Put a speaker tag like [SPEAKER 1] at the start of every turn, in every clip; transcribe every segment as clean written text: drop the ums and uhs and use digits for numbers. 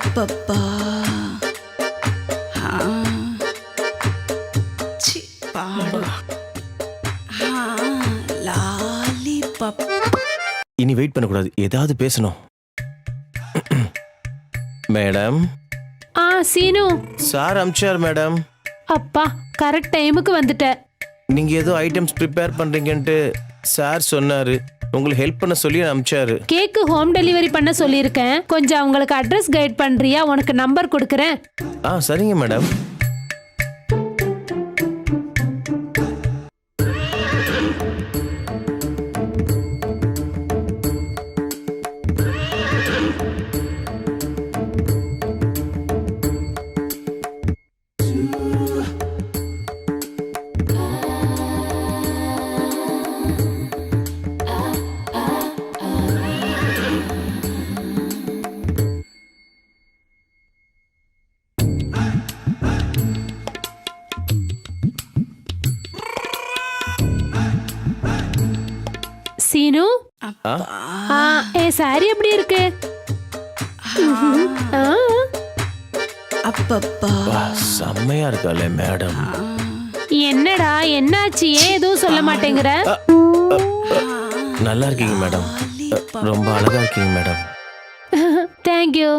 [SPEAKER 1] அப்பப்பா சி பாடு லாலிபப்.
[SPEAKER 2] இனி வெயிட் பண்ணக்கூடாது, ஏதாவது பேசணும். மேடம்.
[SPEAKER 3] சீனு
[SPEAKER 2] சார் அம்சார் மேடம்.
[SPEAKER 3] அப்பா கரெக்ட் டைமுக்கு வந்துட்ட.
[SPEAKER 2] நீங்க ஏதோ ஐட்டம்ஸ் ப்ரிப்பேர் பண்றீங்கன்ட்டு சார் சொன்னாரு, உங்களுக்கு ஹெல்ப் பண்ண சொல்லி அம்சாரு.
[SPEAKER 3] கேக்கு ஹோம் டெலிவரி பண்ண சொல்லியிருக்கேன், கொஞ்சம் அவங்களுக்கு அட்ரஸ் கைட் பண்றியா? உனக்கு நம்பர் கொடுக்குறேன்.
[SPEAKER 2] சரிங்க மேடம்.
[SPEAKER 3] சீனு சாரி எப்படி இருக்கு?
[SPEAKER 1] அப்பப்பா
[SPEAKER 2] செம்மையா இருக்காளே மேடம்.
[SPEAKER 3] என்னடா என்னாச்சு, ஏன் எதுவும் சொல்ல மாட்டேங்கிற?
[SPEAKER 2] நல்லா இருக்கீங்க மேடம், ரொம்ப அழகா இருக்கீங்க மேடம்.
[SPEAKER 3] தேங்க்யூ.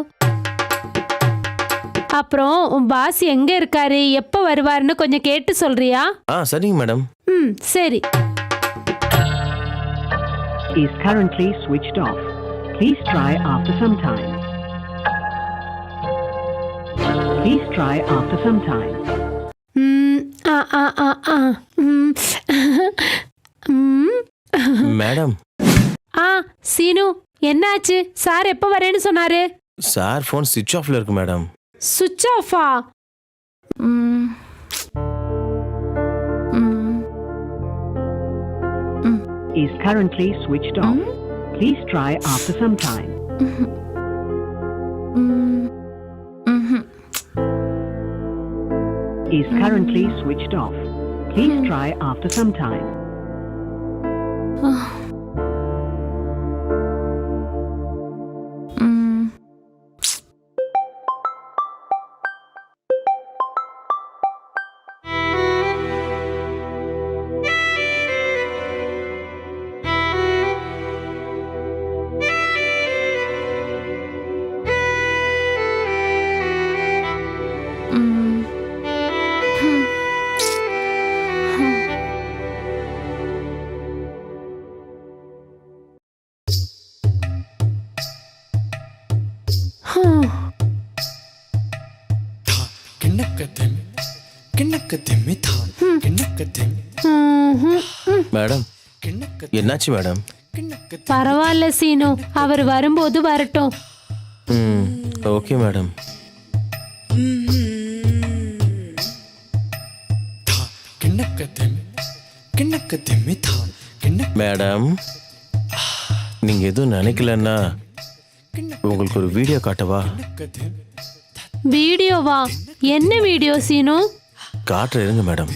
[SPEAKER 3] அப்புறம் உன் பாஸ் எங்க இருக்காரு, எப்ப வருவாருன்னு கொஞ்சம் கேட்டு சொல்றியா?
[SPEAKER 2] சரிங்க மேடம்.
[SPEAKER 3] சரி.
[SPEAKER 4] Is currently switched off. Please try after some time. Please try after some time.
[SPEAKER 2] Madam.
[SPEAKER 3] Seenu என்னாச்சு? சார் எப்ப வரேன்னு சொன்னாரு?
[SPEAKER 2] சார் போன் ஸ்விட்ச் ஆஃப்ல இருக்கு மேடம்.
[SPEAKER 3] சுவிட்ச் ஆஃபா?
[SPEAKER 4] Is currently switched off. Please try after some time. Is currently switched off. Please try after some time.
[SPEAKER 2] Madam என்னாச்சு madam?
[SPEAKER 3] பரவாயில்ல சீனு, அவர் வரும்போது வரட்டும்.
[SPEAKER 2] Okay madam. மேடம் நீங்க எதுவும் நினைக்கலன்னா உங்களுக்கு ஒரு வீடியோ காட்டவா?
[SPEAKER 3] வீடியோவா? என்ன வீடியோ சீனு?
[SPEAKER 2] காட்டுற இருங்க மேடம்.